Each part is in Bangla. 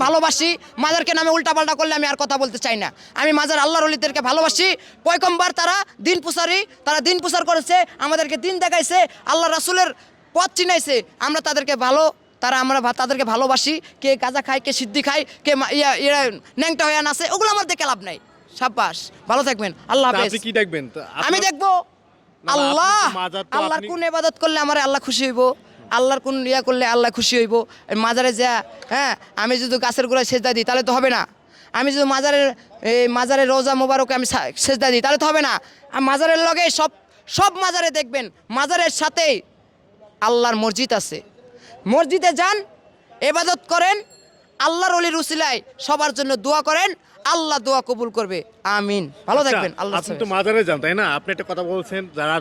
ভালোবাসি, মাজারকে নামে উল্টাপাল্টা করলে আমি আর কথা বলতে চাই না। আমি মাজার আল্লাহর ওলিদেরকে ভালোবাসি। পয়গম্বর তারা দিন প্রচারী, তারা দিন প্রচার করেছে, আমাদেরকে দিন দেখাইছে, আল্লাহ রাসূলের পথ চিনাইছে। আমরা তাদেরকে তাদেরকে ভালোবাসি। কে গাঁজা খায়, কে সিদ্ধি খায়, কে ন্যাংটা হয়ে নাচে, ওগুলো আমার দেখে লাভ নাই। সাব্বাস, ভালো থাকবেন, আল্লাহ হাফেজ। আপনি কি দেখবেন? আমি দেখবো আল্লাহর কোন ইবাদত করলে আমার আল্লাহ খুশি হইব, আল্লাহর কোন ইয়া করলে আল্লাহ খুশি হইব। মাজারে যা, হ্যাঁ, আমি যদি গাছের গোড়ায় সেজদা দিই তাহলে তো হবে না। আমি যদি মাজারের রোজা মোবারকে আমি সেজদা দিই তাহলে তো হবে না। আর মাজারের লগে সব মাজারে দেখবেন, মাজারের সাথেই আল্লাহর মসজিদ আছে। মসজিদে যান, ইবাদত করেন, আল্লাহর ওলির উসিলায় সবার জন্য দোয়া করেন, আল্লাহ দোয়া কবুল করবে। আমিন। ভালো থাকবেন, আল্লাহ। আপনি তো মাজারে যান, তাই না? আপনি একটা কথা বলছেন, যারা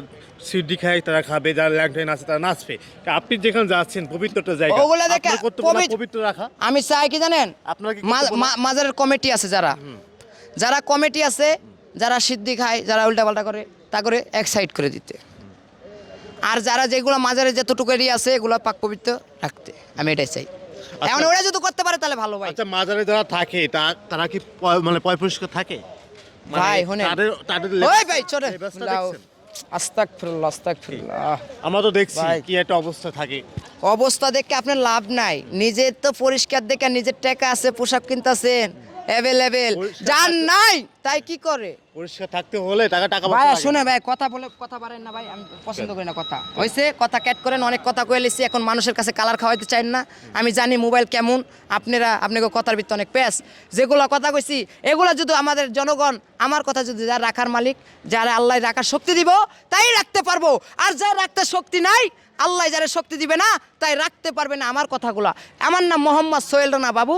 সিদ্ধি খায় তারা খাবে, যারা ল্যাংটাই নাচে তারা নাচবে। আপনি যেখানে যাচ্ছেন পবিত্রটা জায়গা, ওগুলা দেখে আপনার কর্তব্য না পবিত্র রাখা? আমি চাই কি জানেন, আপনার কি মাজারের কমিটি আছে, যারা কমিটি আছে, যারা সিদ্ধি খায়, যারা উল্টাপাল্টা করে, তা করে এক সাইড করে দিতে। আর যারা যেগুলো মাজারে যতটুকু এরিয়া আছে এগুলো পাক পবিত্র রাখতে, আমি এটাই চাই। এখন ওরা যদি করতে পারে তাহলে ভালো। ভাই আচ্ছা, মাজারে যারা থাকে তারা কি মানে পয় পরিষ্কার থাকে? ভাই শুনেন, ওই ভাই চলে আস্তাগফিরুল্লাহ, আস্তাগফিরুল্লাহ। আমরা তো দেখছি কি একটা অবস্থা থাকে। অবস্থা দেখে আপনার লাভ নাই। নিজের তো পরিষ্কার দেখে, নিজের টাকা আছে, পোশাক কিনতেছেন অ্যাভেলেবেল, যার নাই তাই কি করে? পরিষ্কার থাকতে হলে টাকা ভাই শুনে ভাই, কথা পারেন না ভাই, আমি পছন্দ করি না কথা। হয়েছে, কথা ক্যাট করেন, অনেক কথা কয়ে লিছি, এখন মানুষের কাছে কালার খাওয়াইতে চান না। আমি জানি মোবাইল কেমন, আপনাকে কথার ভিতরে অনেক প্যাস। যেগুলো কথা কইছি এগুলো যদি আমাদের জনগণ, আমার কথা যদি যারা রাখার মালিক, যারা আল্লাহ রাখার শক্তি দিব তাই রাখতে পারবো। আর যারা রাখতে শক্তি নাই, আল্লাহ যারা শক্তি দিবে না তাই রাখতে পারবে না আমার কথাগুলা। আমার নাম মোহাম্মদ সোহেল রানা বাবু,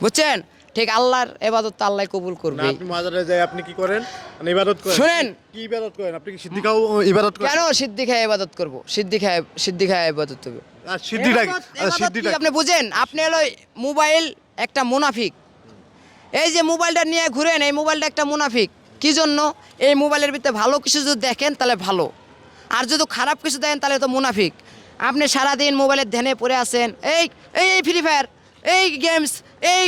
বুঝছেন? ঠিক, আল্লাহর ইবাদত আল্লাহ কবুল করবে। আপনি মাজারে যায় আপনি কি করেন? মানে ইবাদত করেন। শুনেন, কি ইবাদত করেন? আপনি কি সিদ্ধি খাও ইবাদত করেন? কেন সিদ্ধি খায় ইবাদত করব? সিদ্ধি খায় ইবাদত করব। আর সিদ্ধিটা আপনি বুঝেন? আপনি হলো মোবাইল একটা মুনাফিক। এই যে মোবাইলটা নিয়ে ঘুরেন, এই মোবাইলটা একটা মুনাফিক। কি জন্য? এই মোবাইলের ভিতরে ভালো কিছু যদি দেখেন তাহলে ভালো, আর যদি খারাপ কিছু দেখেন তাহলে তো মুনাফিক। আপনি সারাদিন মোবাইলের ধ্যানে পড়ে আছেন, এই ফ্রি ফায়ার, এই গেমস, এই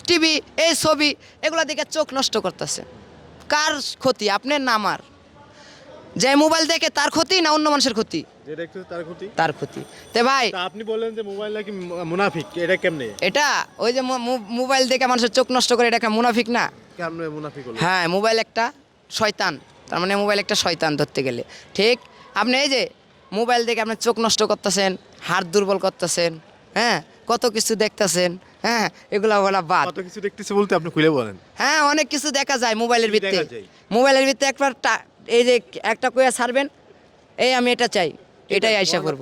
টিভি, এই ছবি, এগুলো দেখে চোখ নষ্ট করতেছে। কার ক্ষতি? আপনার না আমার? যে মোবাইল দেখে তার ক্ষতি না অন্য মানুষের ক্ষতি? যে দেখতেছে তার ক্ষতি। তার ক্ষতি। তে ভাই আপনি বলেন যে মোবাইল নাকি মুনাফিক, এটা কেমনে? এটা ওই যে মোবাইল দেখে মানুষের চোখ নষ্ট করে, এটা একটা মুনাফিক না? কেমনে মুনাফিক হলো? হ্যাঁ, মোবাইল একটা শয়তান, তার মানে মোবাইল একটা শয়তান ধরতে গেলে। ঠিক, আপনি এই যে মোবাইল দেখে আপনি চোখ নষ্ট করতেছেন, হাড় দুর্বল করতেছেন, হ্যাঁ, কত কিছু দেখতেছেন, হ্যাঁ, এগুলা বলা বাদ। কত কিছু দেখতেছে বলতে আপনি খুলে বলেন। হ্যাঁ, অনেক কিছু দেখা যায় মোবাইলের ভিতরে। মোবাইলের ভিতরে একবার এই যে একটা কইয়া ছাড়বেন, এই আমি এটা চাই, এটাই আশা করব।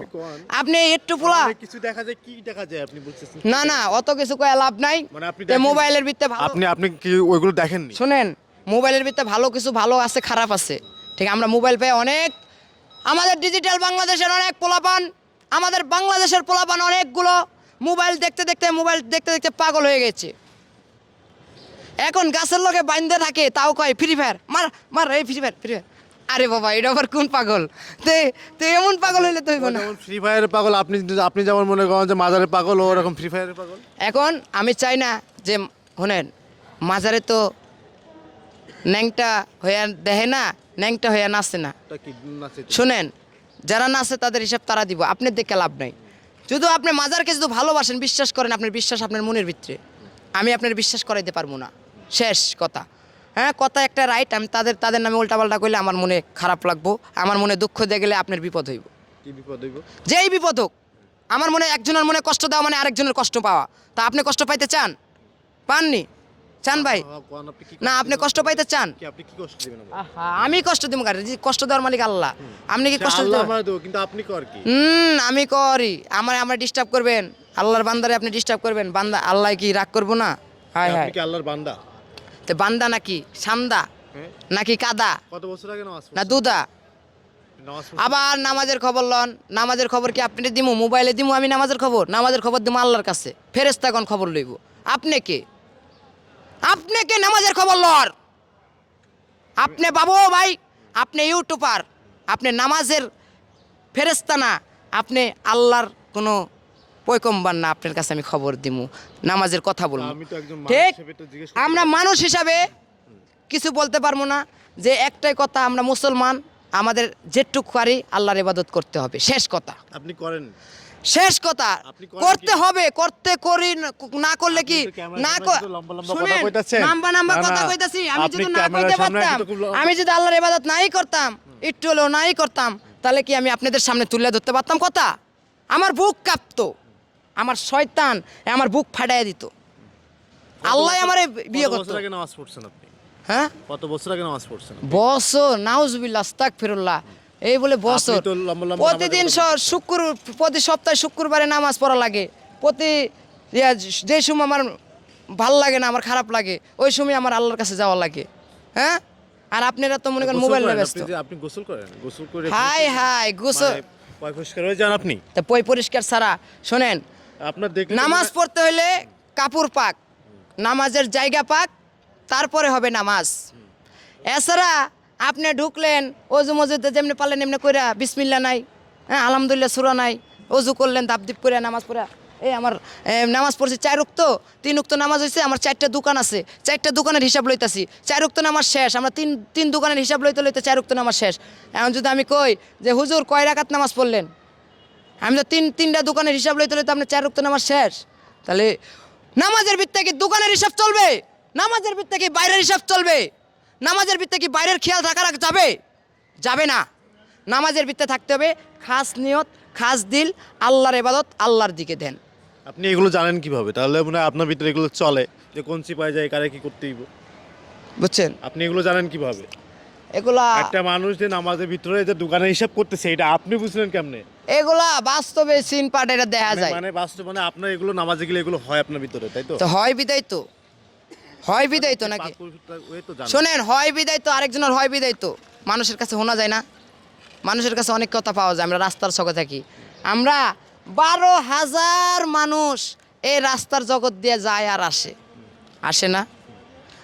আপনি একটু পোলা কিছু দেখা যায়, কি দেখা যায় আপনি বলতেছেন? না, অত কিছু কয়া লাভ নাই। মানে আপনি মোবাইলের ভিতরে আপনি কি ওইগুলো দেখেননি? শুনেন, মোবাইলের ভিতরে ভালো কিছু ভালো আছে, খারাপ আছে। ঠিক, আমরা মোবাইল পেয়ে অনেক, আমাদের ডিজিটাল বাংলাদেশের অনেক পোলাপান, আমাদের বাংলাদেশের পোলাপান অনেকগুলো মোবাইল দেখতে দেখতে পাগল হয়ে গেছে। এখন গাছের লগে বাইন্ধে থাকে, তাও কয় ফ্রি ফায়ার মার, এই ফ্রি ফায়ার। আরে বাবা, এটা আবার কোন পাগল? তে এমন পাগল হইলে তো হইব না। ফ্রি ফায়ারের পাগল আপনি যেমন মনে করেন যে মাজারের পাগল, ও এরকম ফ্রি ফায়ারের পাগল। এখন আমি চাই না যে, শুনেন, মাজারে তো ন্যাংটা হইয়া দেখে না, ন্যাংটা হইয়া নাচে না। শুনেন, যারা নাচে তাদের হিসাব তারা দিব, আপনার দেখে লাভ নাই। যদি আপনি মাজারকে যদি ভালোবাসেন, বিশ্বাস করেন, আপনার বিশ্বাস আপনার মনের ভিতরে, আমি আপনার বিশ্বাস করাইতে পারবো না। শেষ কথা। হ্যাঁ, কথা একটা রাইট। আমি তাদের নামে উল্টাপাল্টা করলে আমার মনে খারাপ লাগবো, আমার মনে দুঃখ দিয়ে গেলে আপনার বিপদ হইব। কি বিপদ হইব? যেই বিপদ হোক, আমার মনে একজনের মনে কষ্ট দেওয়া মানে আরেকজনের কষ্ট পাওয়া। তা আপনি কষ্ট পাইতে চান? পাননি? চান ভাই? না, আপনি কষ্ট পাইতে চান? আমি কষ্ট দিব? কষ্ট দেওয়ার মালিক আল্লাহ। আপনি কি কষ্ট দেবেন? কিন্তু আপনি কর কি? আমি করি। আমার ডিস্টার্ব করবেন, আল্লাহর বান্দারে আপনি ডিস্টার্ব করবেন, বান্দা আল্লাহ কি রাগ করবো না? হায় হায়, আপনি কি আল্লাহর বান্দা? তো বান্দা নাকি সান্দা নাকি কাদা? কত বছর আগে নামাজ না দুদা? আবার নামাজের খবর লন। নামাজের খবর কি আপনি দিমু? মোবাইলে দিমু আমি নামাজের খবর দিমু আল্লাহর কাছে, ফেরেশতাগণ খবর লইব। আপনি কে নামাজের খবর লর? আপনি বাবু ভাই, আপনি ইউটিউবার, আপনি নামাজের ফেরেশতা না, আপনি আল্লাহর কোনো পয়গম্বর না আপনার কাছে আমি খবর দিমু, নামাজের কথা বলবো। আমি তো একজন মানুষ ঠিক, হিসেবে তো জিজ্ঞেস আমরা মানুষ হিসাবে কিছু বলতে পারবো না, যে একটাই কথা, আমরা মুসলমান, আমাদের যেটুক পারি আল্লাহর ইবাদত করতে হবে, শেষ কথা। আপনি করেন? শেষ কথা, আপনি করেন করতে কি? হবে, করতে করি না করলে কি আপনি তো ক্যামেরার না সামনে শুধু লম্বা লম্বা কথা শুনেন, কইতাছেন। লম্বা না, কথা না, কইতাছি, আমি আপনি যদি না ক্যামেরার কইতে সামনে পারতাম, একটু খুব আমি যদি আল্লাহর ইবাদত নাই করতাম, একটু হলেও নাই করতাম, তাহলে কি আমি আপনাদের সামনে তুলে ধরতে পারতাম কথা? আমার বুক কাঁপতো, আমার শয়তান আমার বুক ফাটাইয়া দিত। আল্লাহ আমারে বিয়ে কত করতো। বছর আগে নামাজ পড়ছেন আপনি? হ্যাঁ, কত বছর আগে নামাজ পড়ছেন? বছর, নাউজুবিল্লাহ, আস্তাগফিরুল্লাহ, এই বলে বছর। আপনি তো লম্বা লম্বা প্রতিদিন প্রতি সপ্তাহে শুক্রবারে নামাজ পড়া লাগে, প্রতি যে সময় আমার ভাল লাগে না, আমার খারাপ লাগে, ওই সময় আমার আল্লাহর কাছে যাওয়া লাগে। হ্যাঁ, আর আপনারা তো মনে করেন গোসল মোবাইল করেন? ব্যস্ত। আপনি গোসল করেন? গোসল করে হাই হাই, গোসল মানে পয় পরিষ্কার হয়ে যান আপনি? তা পরিষ্কার ছাড়া, শোনেন, আপনার দেখলে তো নামাজ মনে- পড়তে হলে কাপড় পাক, নামাজের জায়গা পাক, তারপরে হবে নামাজ। এছাড়া আপনি ঢুকলেন, অজু মজুতে যেমনি পারলেন এমনি কইরা, বিসমিল্লা নাই, হ্যাঁ আলহামদুলিল্লাহ সূরা নাই, অজু করলেন দাপদিপ করে নামাজ পড়া। এই আমার নামাজ পড়ছি 4 ওয়াক্ত, 3 ওয়াক্ত নামাজ হয়েছে, আমার 4টা দোকান আছে, 4টা দোকানের হিসাব লইতাছি, 4 ওয়াক্ত নামাজ শেষ, আমরা তিন দোকানের হিসাব লইতে লইতে 4 ওয়াক্ত নামাজ শেষ। এখন যদি আমি কই যে হুজুর কয় রাকাত নামাজ পড়লেন, আমি তো তিনটা দোকানের হিসাব লইতে লইতে আপনার 4 ওয়াক্ত নামাজ শেষ, তাহলে নামাজের ভিত্তি কি দোকানের হিসাব চলবে? নামাজের ভিত্তি কি বাইরের হিসাব চলবে? নামাজের ভিত্তি কি বাইরের খেয়াল রাখা যাবে? যাবে না। নামাজের ভিত্তি থাকতে হবে খাস নিয়ত, খাস দিল, আল্লাহর ইবাদত আল্লাহর দিকে দেন। আপনি এগুলো জানেন কিভাবে? তাহলে মনে হয় আপনার ভিতরে এগুলো চলে, যে কোন চিপায় যায় কারে কি করতে দিব। বুঝছেন, আপনি এগুলো জানেন কিভাবে? এগুলা একটা মানুষ যে নামাজের ভিতরে যে দোকানের হিসাব করতেছে, এটা আপনি বুঝলেন কেমনে? এগুলা বাস্তবে সিন পাট এটা দেখা যায়। মানে বাস্তব, মানে আপনার এগুলো নামাজে গেলে এগুলো হয় আপনার ভিতরে, তাই তো? তো হয় বিদায় তো, হয় বিদায় তো নাকি? পাক পবিত্রতা ওই তো জানেন। শোনেন, হয় বিদায় তো, আরেকজনের হয় বিদায় তো, মানুষের কাছে শোনা যায় না, মানুষের কাছে অনেক কথা পাওয়া যায়। আমরা রাস্তার চকে থাকি, আমরা 12,000 মানুষ এই রাস্তার জগৎ দিয়ে যায় আর আসে, আসে না?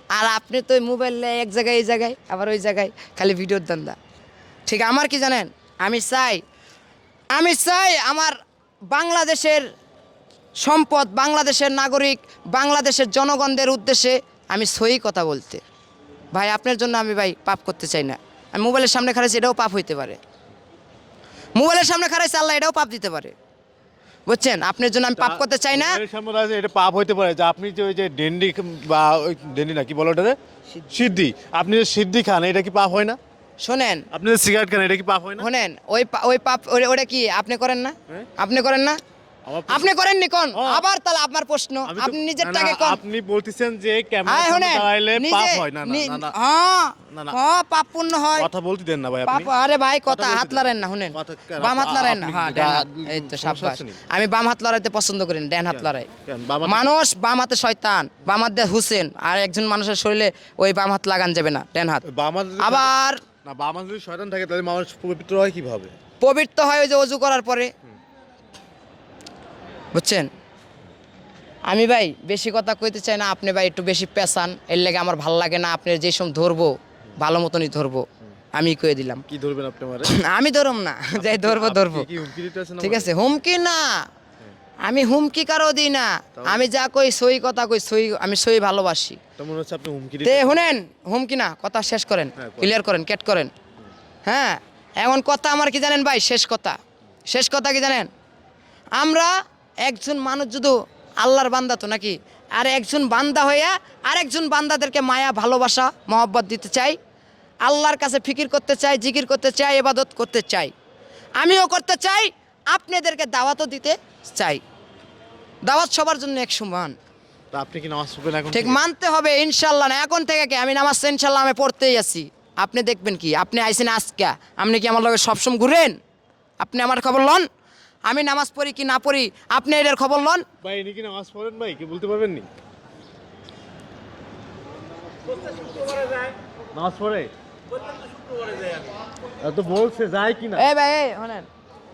আর আপনি তো মোবাইল এক জায়গায় এই জায়গায় আবার ওই জায়গায় খালি ভিডিওর দান্দা। ঠিক আমার কি জানেন, আমি চাই আমার বাংলাদেশের সম্পদ, বাংলাদেশের নাগরিক, বাংলাদেশের জনগণদের উদ্দেশ্যে আমি সহি কথা বলতে। ভাই আপনার জন্য আমি ভাই পাপ করতে চাই না। আমি মোবাইলের সামনে খারাইছি, এটাও পাপ হইতে পারে। মোবাইলের সামনে খারাইছি, আল্লাহ এটাও পাপ দিতে পারে। বুঝছেন, আপনার জন্য আমি পাপ করতে চাই না। এর সামনে আছে, এটা পাপ হইতে পারে যে আপনি যে ওই যে ডেন্ডি বা ওই ডেন্ডি না কি বলো ওটারে, সিদ্ধি, আপনি যে সিদ্ধি খান, এটা কি পাপ হয় না? শোনেন, আপনি যে সিগারেট খান, এটা কি পাপ হয় না? শোনেন, ওই পাপ ওটা কি আপনি করেন না? হ্যাঁ? আপনি করেন না? আমার প্রশ্ন- আপনি করেননি কোন? ও। আবার তাহলে আপনার প্রশ্ন, আমি তো- আপনি না, নিজেরটাকে না, কোন? আপনি বলতেছেন যে ক্যামেরার হ্যাঁ, সামনে শোনেন, দাঁড়াইলে পাপ নিজে হয় না, না, না, না, হ্যাঁ, না, না। হ্যাঁ, পাপ পূর্ণ হয়। কথা বলতে দেন না ভাই পাপ, আপনি। আরে ভাই কথা কথা বলতে হাত দেন। লড়েন না, শুনেন, কথা কেন? বাম হাত লড়েন না, আপনি হ্যাঁ, গা- ডান হাত, এই তো সমস্যা সাব্বাস। আছে নাকি? আমি বাম হাত লড়াইতে পছন্দ করি না, ডান হাত লড়াই। কেন? বাম হাতে- মানুষ বাম হাতে শয়তান, বাম হাত দিয়ে হুসেন, আর একজন মানুষের শরীরে ওই বাম হাত লাগান যাবে না, ডান হাত। বাম হাতে যদি- আবার না, বাম হাতে যদি শয়তান থাকে তাহলে মানুষ পবিত্র হয় কিভাবে? পবিত্র হয় ওই যে অজু করার পরে। বুঝছেন, আমি ভাই বেশি কথা কইতে চাই না, আপনি ভাই একটু বেশি পেশান, এর লেগে আমার ভাল লাগে না। আপনি যে সব ধরবো ভালো মতনই ধরবো, আমি কয়ে দিলাম। কি ধরবেন আপনি আমারে? আমি ধরম না, যাই ধরবো আপনি ধরবো, কি হুমকি দিতে আছেন ঠিক আমারে? আছে? হুমকি না, আমি হুমকি কারো দিই না, আমি যা কই সই কথা কই, সই আমি সই ভালোবাসি। তো মনে হচ্ছে আপনি হুমকি তে দিতে শুনেন, হুমকি না, কথা শেষ করেন, হ্যাঁ, করেন। ক্লিয়ার করেন, ক্যাট করেন। হ্যাঁ, এমন কথা আমার কি জানেন ভাই, শেষ কথা কি জানেন, আমরা একজন মানুষ যদি আল্লাহর বান্দা তো নাকি, আর একজন বান্দা হইয়া আরেকজন বান্দাদেরকে মায়া ভালোবাসা মহব্বত দিতে চাই, আল্লাহর কাছে ফিকির করতে চাই, জিকির করতে চাই, ইবাদত করতে চাই, আমিও করতে চাই, আপনাদেরকে দাওয়াতও দিতে চাই। দাওয়াত সবার জন্য এক সমান, তো আপনি কি নামাজ পড়বেন এখন ঠিক থেকে? মানতে হবে ইনশাল্লাহ। না এখন থেকে কি আমি নামাজ ইনশাল্লাহ আমি পড়তেই আছি। আপনি দেখবেন কি, আপনি আইসেন আজকে, আপনি কি আমার লগে সবসময় ঘুরেন? আপনি আমার খবর লন, আমি নামাজ পড়ি কি না পড়ি, আপনি এটার খবর লন। ভাই ইনি কি নামাজ পড়েন ভাই, কি বলতে পারবেন নি? নামাজ পড়ে? তো বলছে যায় কি না? এই ভাই, এই শোনেন,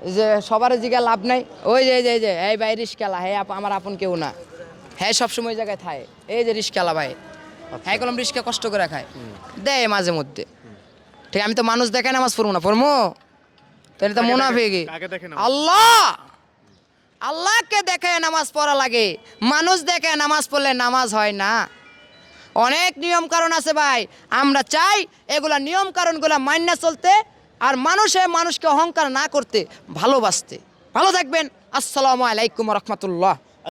এই যে সবার জিগা লাভ নাই, ওই যে এই যে এই ভাই রিস্কালা, হ্যাঁ আমার আপন কেউ না, হ্যাঁ সবসময় ওই জায়গায় থাকে, এই যে রিস্কালা ভাই, হ্যাঁ কলম রিস্কা কষ্ট করে খায়, দেয় মাঝে মধ্যে। ঠিক, আমি তো মানুষ দেখায় নামাজ পড়বো না, পড়বো তাহলে তো কাকে মুনাফিক। দেখে- কাকে দেখে নামাজ? আল্লাহ, আল্লাহকে দেখে নামাজ পড়া লাগে, মানুষ দেখে নামাজ পড়লে নামাজ হয় না। অনেক নিয়ম কারণ আছে ভাই, আমরা চাই এগুলা নিয়ম কারণগুলো মান্য চলতে, আর মানুষকে অহংকার না করতে, ভালোবাসতে। ভালো থাকবেন। আসসালামু আলাইকুম রহমতুল্লাহ।